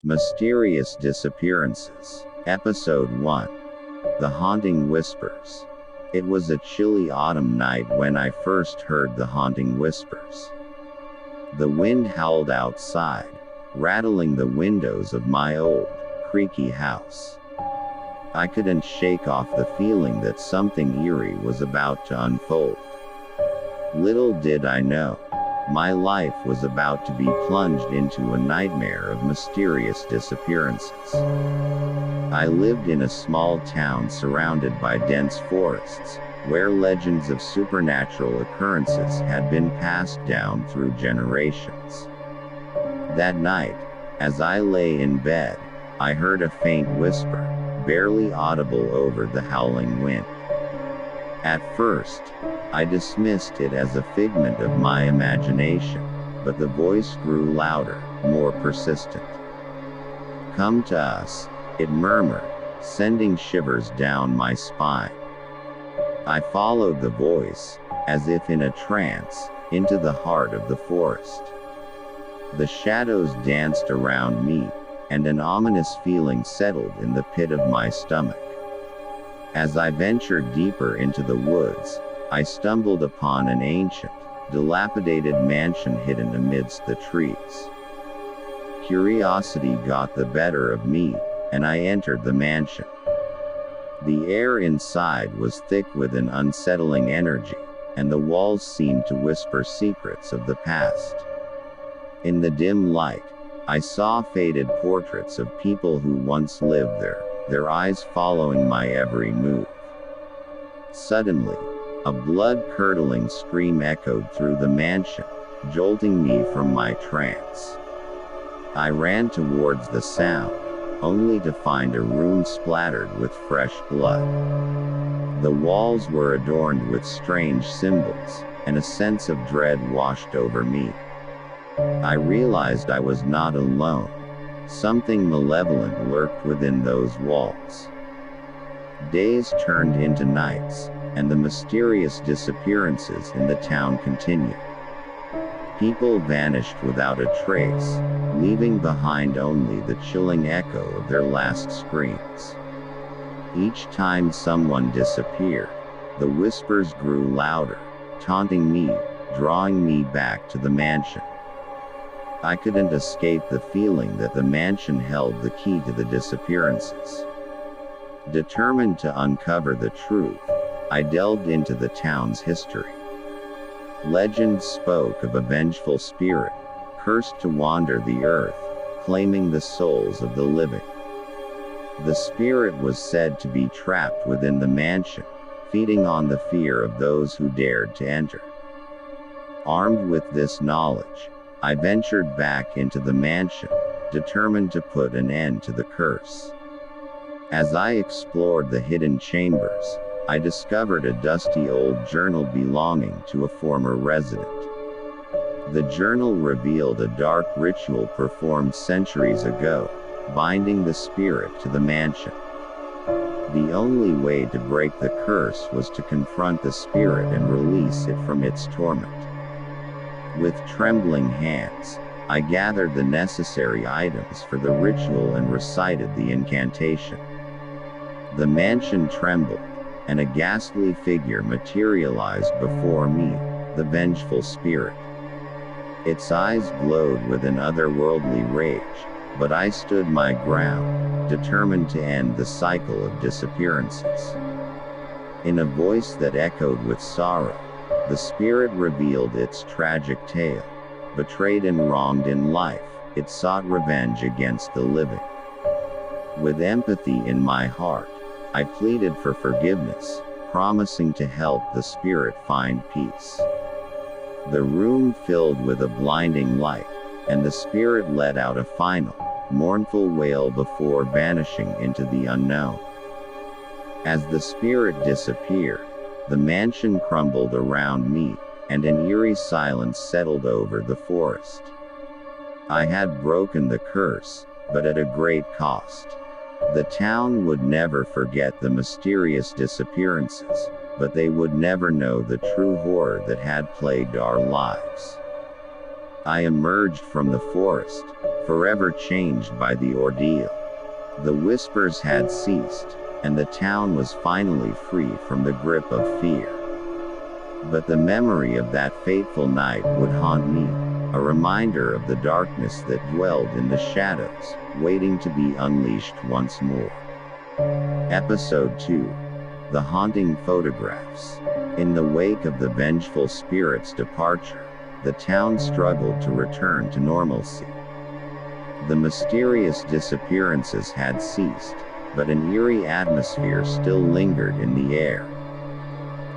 Mysterious Disappearances. Episode 1. The Haunting Whispers. It was a chilly autumn night when I first heard the haunting whispers. The wind howled outside, rattling the windows of my old, creaky house. I couldn't shake off the feeling that something eerie was about to unfold. Little did I know, my life was about to be plunged into a nightmare of mysterious disappearances. I lived in a small town surrounded by dense forests, where legends of supernatural occurrences had been passed down through generations. That night, as I lay in bed, I heard a faint whisper, barely audible over the howling wind. At first, I dismissed it as a figment of my imagination, but the voice grew louder, more persistent. "Come to us," it murmured, sending shivers down my spine. I followed the voice, as if in a trance, into the heart of the forest. The shadows danced around me, and an ominous feeling settled in the pit of my stomach. As I ventured deeper into the woods, I stumbled upon an ancient, dilapidated mansion hidden amidst the trees. Curiosity got the better of me, and I entered the mansion. The air inside was thick with an unsettling energy, and the walls seemed to whisper secrets of the past. In the dim light, I saw faded portraits of people who once lived there, their eyes following my every move. Suddenly, a blood-curdling scream echoed through the mansion, jolting me from my trance. I ran towards the sound, only to find a room splattered with fresh blood. The walls were adorned with strange symbols, and a sense of dread washed over me. I realized I was not alone. Something malevolent lurked within those walls. Days turned into nights, and the mysterious disappearances in the town continued. People vanished without a trace, leaving behind only the chilling echo of their last screams. Each time someone disappeared, the whispers grew louder, taunting me, drawing me back to the mansion. I couldn't escape the feeling that the mansion held the key to the disappearances. Determined to uncover the truth, I delved into the town's history. Legend spoke of a vengeful spirit, cursed to wander the earth, claiming the souls of the living. The spirit was said to be trapped within the mansion, feeding on the fear of those who dared to enter. Armed with this knowledge, I ventured back into the mansion, determined to put an end to the curse. As I explored the hidden chambers, I discovered a dusty old journal belonging to a former resident. The journal revealed a dark ritual performed centuries ago, binding the spirit to the mansion. The only way to break the curse was to confront the spirit and release it from its torment. With trembling hands, I gathered the necessary items for the ritual and recited the incantation. The mansion trembled, and a ghastly figure materialized before me, the vengeful spirit. Its eyes glowed with an otherworldly rage, but I stood my ground, determined to end the cycle of disappearances. In a voice that echoed with sorrow, the spirit revealed its tragic tale. Betrayed and wronged in life, it sought revenge against the living. With empathy in my heart, I pleaded for forgiveness, promising to help the spirit find peace. The room filled with a blinding light, and the spirit let out a final, mournful wail before vanishing into the unknown. As the spirit disappeared, the mansion crumbled around me, and an eerie silence settled over the forest. I had broken the curse, but at a great cost. The town would never forget the mysterious disappearances, but they would never know the true horror that had plagued our lives. I emerged from the forest, forever changed by the ordeal. The whispers had ceased, and the town was finally free from the grip of fear. But the memory of that fateful night would haunt me, a reminder of the darkness that dwelled in the shadows, waiting to be unleashed once more. Episode 2. The Haunting Photographs. In the wake of the vengeful spirit's departure, the town struggled to return to normalcy. The mysterious disappearances had ceased, but an eerie atmosphere still lingered in the air.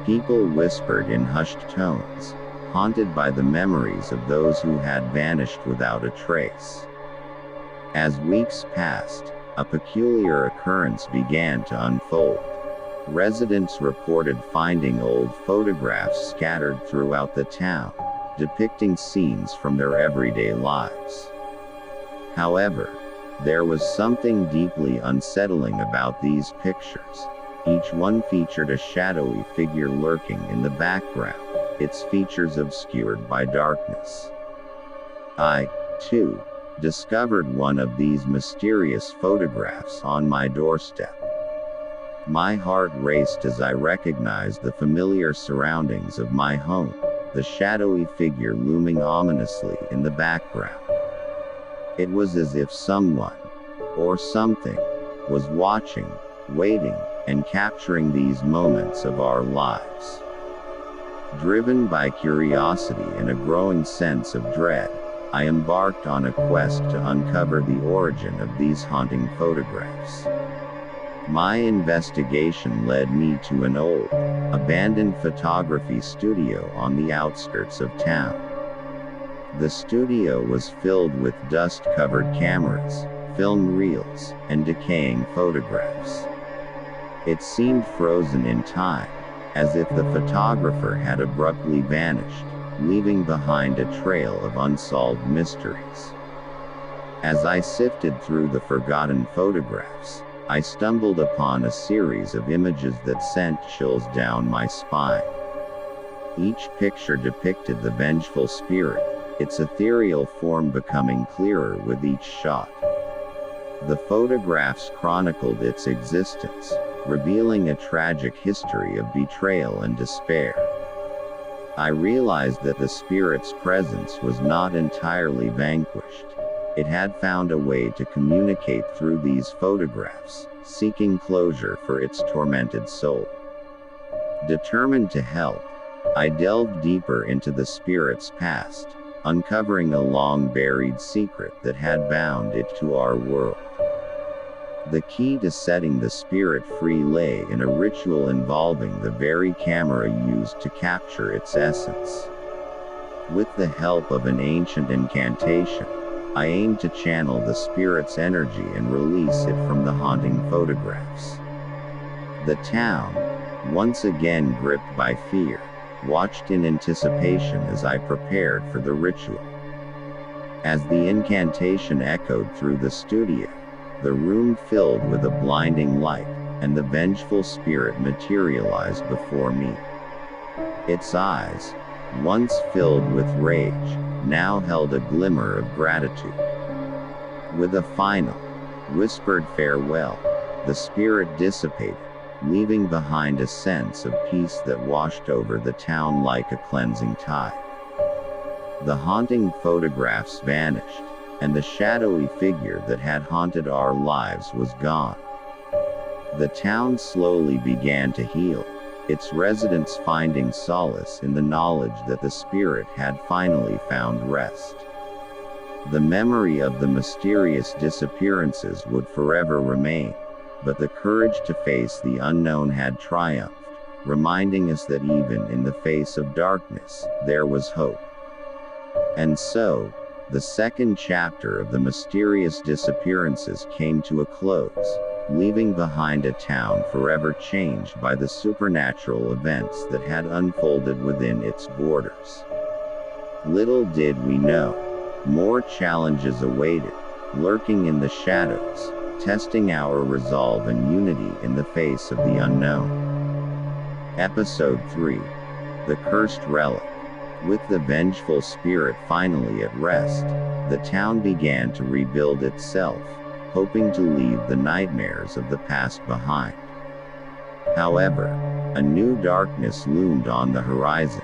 People whispered in hushed tones, haunted by the memories of those who had vanished without a trace. As weeks passed, a peculiar occurrence began to unfold. Residents reported finding old photographs scattered throughout the town, depicting scenes from their everyday lives. However, there was something deeply unsettling about these pictures. Each one featured a shadowy figure lurking in the background, its features obscured by darkness. I, too, discovered one of these mysterious photographs on my doorstep. My heart raced as I recognized the familiar surroundings of my home, the shadowy figure looming ominously in the background. It was as if someone, or something, was watching, waiting, and capturing these moments of our lives. Driven by curiosity and a growing sense of dread, I embarked on a quest to uncover the origin of these haunting photographs. My investigation led me to an old, abandoned photography studio on the outskirts of town. The studio was filled with dust-covered cameras, film reels, and decaying photographs. It seemed frozen in time, as if the photographer had abruptly vanished, leaving behind a trail of unsolved mysteries. As I sifted through the forgotten photographs, I stumbled upon a series of images that sent chills down my spine. Each picture depicted the vengeful spirit, its ethereal form becoming clearer with each shot. The photographs chronicled its existence, revealing a tragic history of betrayal and despair. I realized that the spirit's presence was not entirely vanquished. It had found a way to communicate through these photographs, seeking closure for its tormented soul. Determined to help, I delved deeper into the spirit's past, uncovering a long-buried secret that had bound it to our world. The key to setting the spirit free lay in a ritual involving the very camera used to capture its essence. With the help of an ancient incantation, I aimed to channel the spirit's energy and release it from the haunting photographs. The town, once again gripped by fear, watched in anticipation as I prepared for the ritual. As the incantation echoed through the studio, the room filled with a blinding light, and the vengeful spirit materialized before me. Its eyes, once filled with rage, now held a glimmer of gratitude. With a final, whispered farewell, the spirit dissipated, leaving behind a sense of peace that washed over the town like a cleansing tide. The haunting photographs vanished, and the shadowy figure that had haunted our lives was gone. The town slowly began to heal, its residents finding solace in the knowledge that the spirit had finally found rest. The memory of the mysterious disappearances would forever remain, but the courage to face the unknown had triumphed, reminding us that even in the face of darkness, there was hope. And so, the second chapter of the mysterious disappearances came to a close, leaving behind a town forever changed by the supernatural events that had unfolded within its borders. Little did we know, more challenges awaited, lurking in the shadows, testing our resolve and unity in the face of the unknown. Episode 3. The Cursed Relic. With the vengeful spirit finally at rest, the town began to rebuild itself, hoping to leave the nightmares of the past behind. However, a new darkness loomed on the horizon.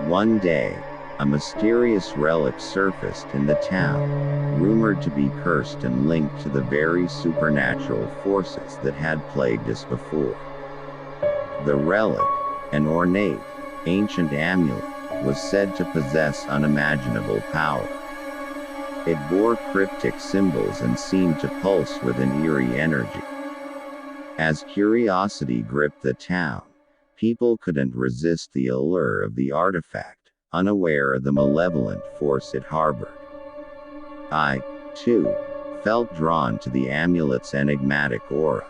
One day, a mysterious relic surfaced in the town, rumored to be cursed and linked to the very supernatural forces that had plagued us before. The relic, an ornate, ancient amulet, was said to possess unimaginable power. It bore cryptic symbols and seemed to pulse with an eerie energy. As curiosity gripped the town, people couldn't resist the allure of the artifact, unaware of the malevolent force it harbored. I, too, felt drawn to the amulet's enigmatic aura.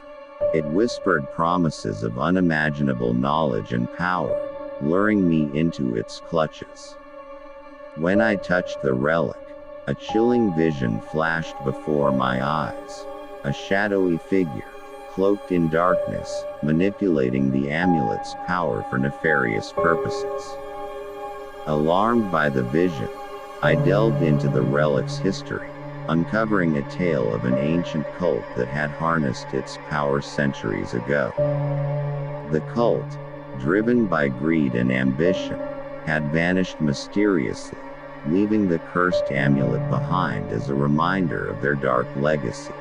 It whispered promises of unimaginable knowledge and power, luring me into its clutches. When I touched the relic, a chilling vision flashed before my eyes. A shadowy figure, cloaked in darkness, manipulating the amulet's power for nefarious purposes. Alarmed by the vision, I delved into the relic's history, uncovering a tale of an ancient cult that had harnessed its power centuries ago. The cult, driven by greed and ambition, had vanished mysteriously, leaving the cursed amulet behind as a reminder of their dark legacy.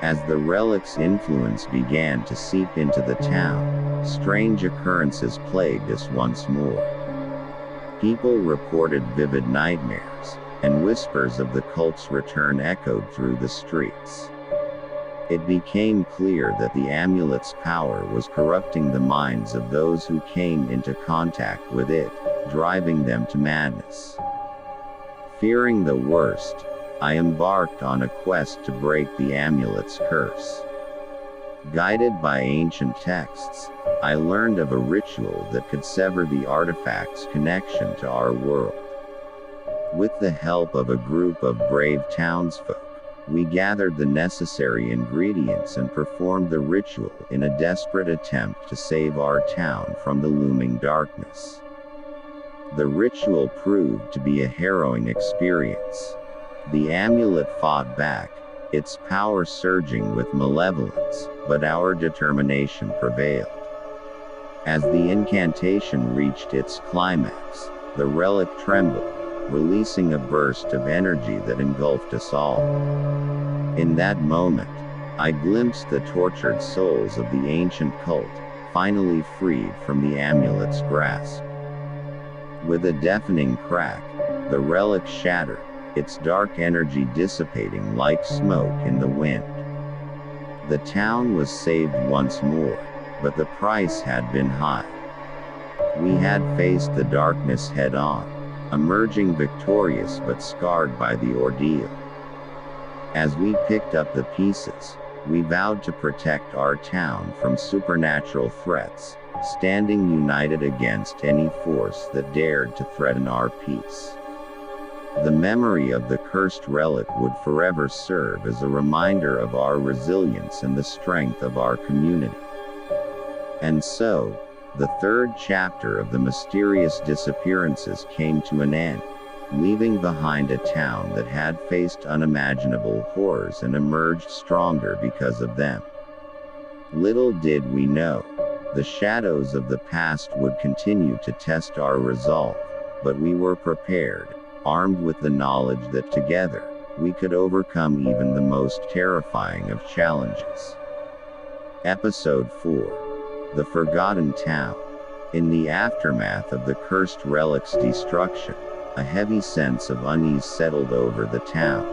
As the relic's influence began to seep into the town, strange occurrences plagued us once more. People reported vivid nightmares, and whispers of the cult's return echoed through the streets. It became clear that the amulet's power was corrupting the minds of those who came into contact with it, driving them to madness. Fearing the worst, I embarked on a quest to break the amulet's curse. Guided by ancient texts, I learned of a ritual that could sever the artifact's connection to our world. With the help of a group of brave townsfolk, we gathered the necessary ingredients and performed the ritual in a desperate attempt to save our town from the looming darkness. The ritual proved to be a harrowing experience. The amulet fought back, its power surging with malevolence, but our determination prevailed. As the incantation reached its climax, the relic trembled, releasing a burst of energy that engulfed us all. In that moment, I glimpsed the tortured souls of the ancient cult, finally freed from the amulet's grasp. With a deafening crack, the relic shattered, its dark energy dissipating like smoke in the wind. The town was saved once more, but the price had been high. We had faced the darkness head-on, emerging victorious but scarred by the ordeal. As we picked up the pieces, we vowed to protect our town from supernatural threats, standing united against any force that dared to threaten our peace. The memory of the cursed relic would forever serve as a reminder of our resilience and the strength of our community. And so, the third chapter of the mysterious disappearances came to an end, leaving behind a town that had faced unimaginable horrors and emerged stronger because of them. Little did we know, the shadows of the past would continue to test our resolve, but we were prepared, armed with the knowledge that together, we could overcome even the most terrifying of challenges. Episode 4. The Forgotten Town. In the aftermath of the cursed relic's destruction, a heavy sense of unease settled over the town.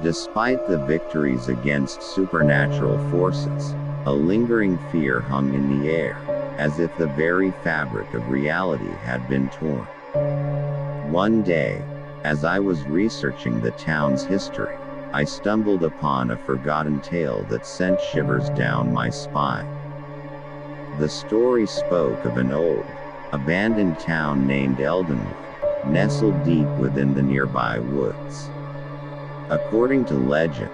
Despite the victories against supernatural forces, a lingering fear hung in the air, as if the very fabric of reality had been torn. One day, as I was researching the town's history, I stumbled upon a forgotten tale that sent shivers down my spine. The story spoke of an old, abandoned town named Eldenwood, nestled deep within the nearby woods. According to legend,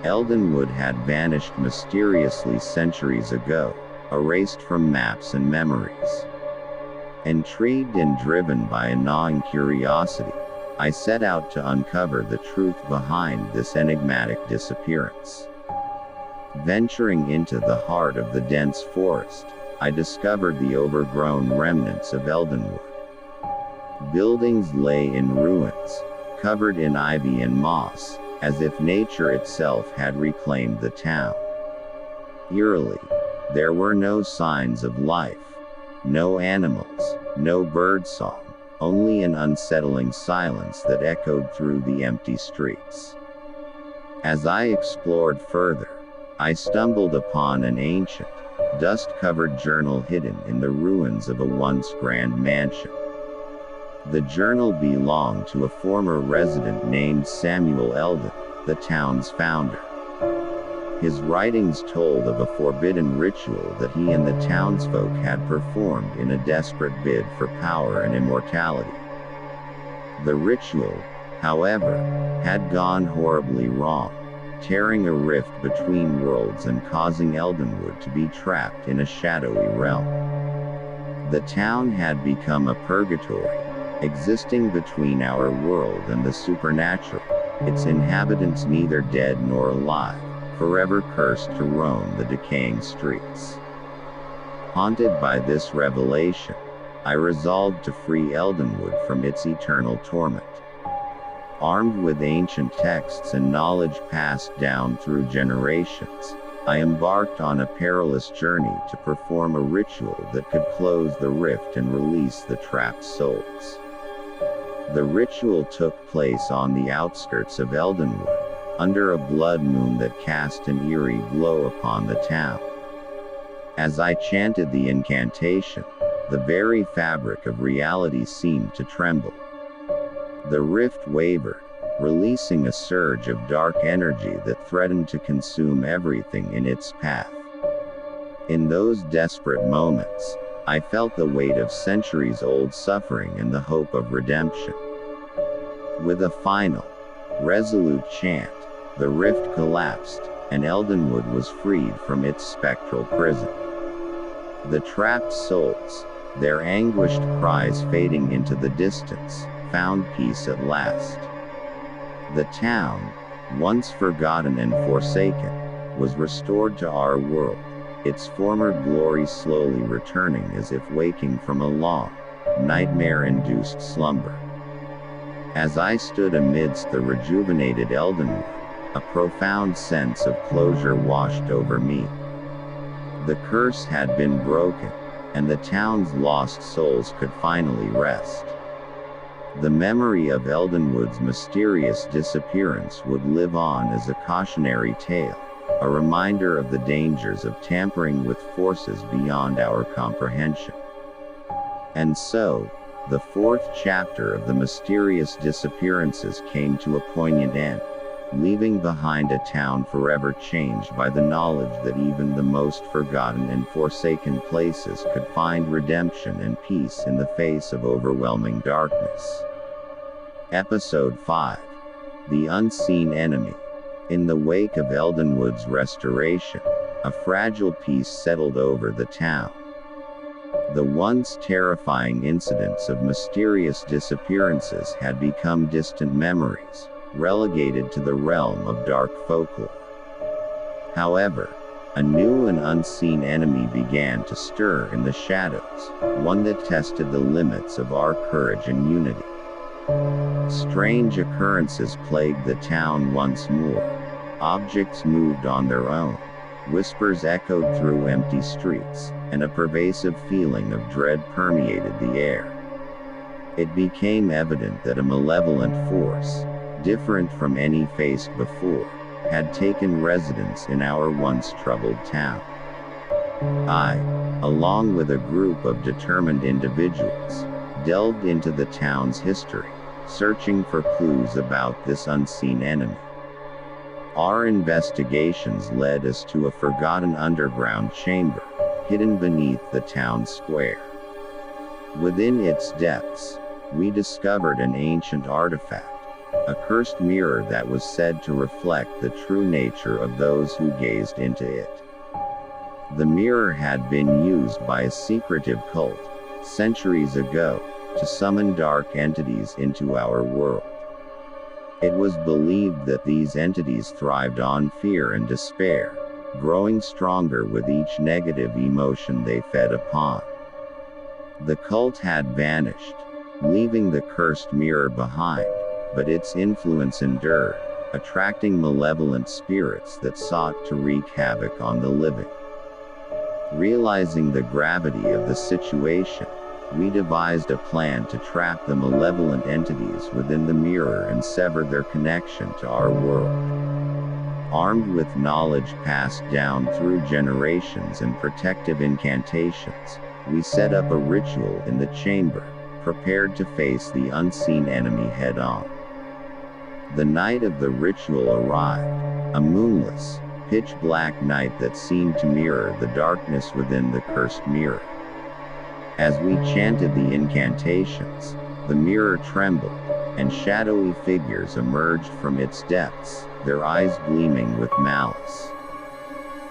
Eldenwood had vanished mysteriously centuries ago, erased from maps and memories. Intrigued and driven by a gnawing curiosity, I set out to uncover the truth behind this enigmatic disappearance. Venturing into the heart of the dense forest, I discovered the overgrown remnants of Eldenwood. Buildings lay in ruins, covered in ivy and moss, as if nature itself had reclaimed the town. Eerily, there were no signs of life. No animals, no birdsong, only an unsettling silence that echoed through the empty streets. As I explored further, I stumbled upon an ancient, dust-covered journal hidden in the ruins of a once grand mansion. The journal belonged to a former resident named Samuel Eldon, the town's founder. His writings told of a forbidden ritual that he and the townsfolk had performed in a desperate bid for power and immortality. The ritual, however, had gone horribly wrong, tearing a rift between worlds and causing Eldenwood to be trapped in a shadowy realm. The town had become a purgatory, existing between our world and the supernatural, its inhabitants neither dead nor alive, forever cursed to roam the decaying streets. Haunted by this revelation, I resolved to free Eldenwood from its eternal torment. Armed with ancient texts and knowledge passed down through generations, I embarked on a perilous journey to perform a ritual that could close the rift and release the trapped souls. The ritual took place on the outskirts of Eldenwood, under a blood moon that cast an eerie glow upon the town. As I chanted the incantation, the very fabric of reality seemed to tremble. The rift wavered, releasing a surge of dark energy that threatened to consume everything in its path. In those desperate moments, I felt the weight of centuries-old suffering and the hope of redemption. With a final, resolute chant, the rift collapsed, and Eldenwood was freed from its spectral prison. The trapped souls, their anguished cries fading into the distance, found peace at last. The town, once forgotten and forsaken, was restored to our world, its former glory slowly returning as if waking from a long, nightmare-induced slumber. As I stood amidst the rejuvenated Eldenwood, a profound sense of closure washed over me. The curse had been broken, and the town's lost souls could finally rest. The memory of Eldenwood's mysterious disappearance would live on as a cautionary tale, a reminder of the dangers of tampering with forces beyond our comprehension. And so, the fourth chapter of the mysterious disappearances came to a poignant end, leaving behind a town forever changed by the knowledge that even the most forgotten and forsaken places could find redemption and peace in the face of overwhelming darkness. Episode 5. The Unseen Enemy. In the wake of Eldenwood's restoration, a fragile peace settled over the town. The once terrifying incidents of mysterious disappearances had become distant memories, relegated to the realm of dark folklore. However, a new and unseen enemy began to stir in the shadows, one that tested the limits of our courage and unity. Strange occurrences plagued the town once more. Objects moved on their own, whispers echoed through empty streets, and a pervasive feeling of dread permeated the air. It became evident that a malevolent force, different from any faced before, had taken residence in our once troubled town. I, along with a group of determined individuals, delved into the town's history, searching for clues about this unseen enemy. Our investigations led us to a forgotten underground chamber, hidden beneath the town square. Within its depths, we discovered an ancient artifact, a cursed mirror that was said to reflect the true nature of those who gazed into it. The mirror had been used by a secretive cult, centuries ago, to summon dark entities into our world. It was believed that these entities thrived on fear and despair, growing stronger with each negative emotion they fed upon. The cult had vanished, leaving the cursed mirror behind, but its influence endured, attracting malevolent spirits that sought to wreak havoc on the living. Realizing the gravity of the situation, we devised a plan to trap the malevolent entities within the mirror and sever their connection to our world. Armed with knowledge passed down through generations and protective incantations, we set up a ritual in the chamber, prepared to face the unseen enemy head-on. The night of the ritual arrived, a moonless, pitch-black night that seemed to mirror the darkness within the cursed mirror. As we chanted the incantations, the mirror trembled, and shadowy figures emerged from its depths, their eyes gleaming with malice.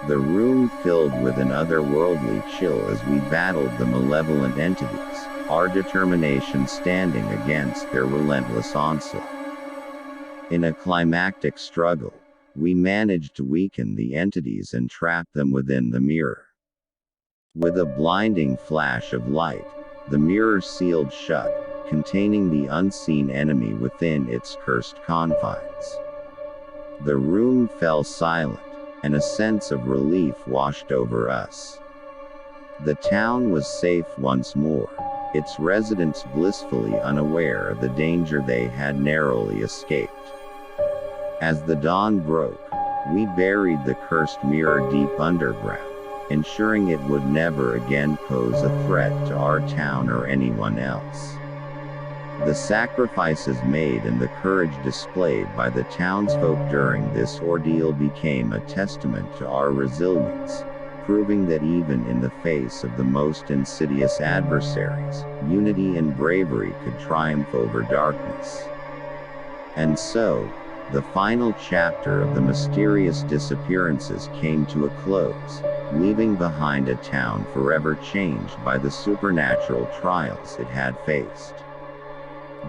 The room filled with an otherworldly chill as we battled the malevolent entities, our determination standing against their relentless onslaught. In a climactic struggle, we managed to weaken the entities and trap them within the mirror. With a blinding flash of light, the mirror sealed shut, containing the unseen enemy within its cursed confines. The room fell silent, and a sense of relief washed over us. The town was safe once more, its residents blissfully unaware of the danger they had narrowly escaped. As the dawn broke, we buried the cursed mirror deep underground, ensuring it would never again pose a threat to our town or anyone else. The sacrifices made and the courage displayed by the townsfolk during this ordeal became a testament to our resilience, proving that even in the face of the most insidious adversaries, unity and bravery could triumph over darkness. And so, the final chapter of the mysterious disappearances came to a close, leaving behind a town forever changed by the supernatural trials it had faced.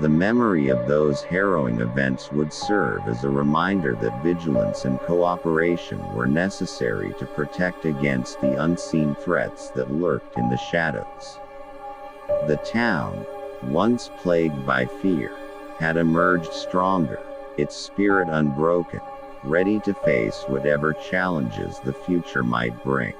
The memory of those harrowing events would serve as a reminder that vigilance and cooperation were necessary to protect against the unseen threats that lurked in the shadows. The town, once plagued by fear, had emerged stronger, its spirit unbroken, ready to face whatever challenges the future might bring.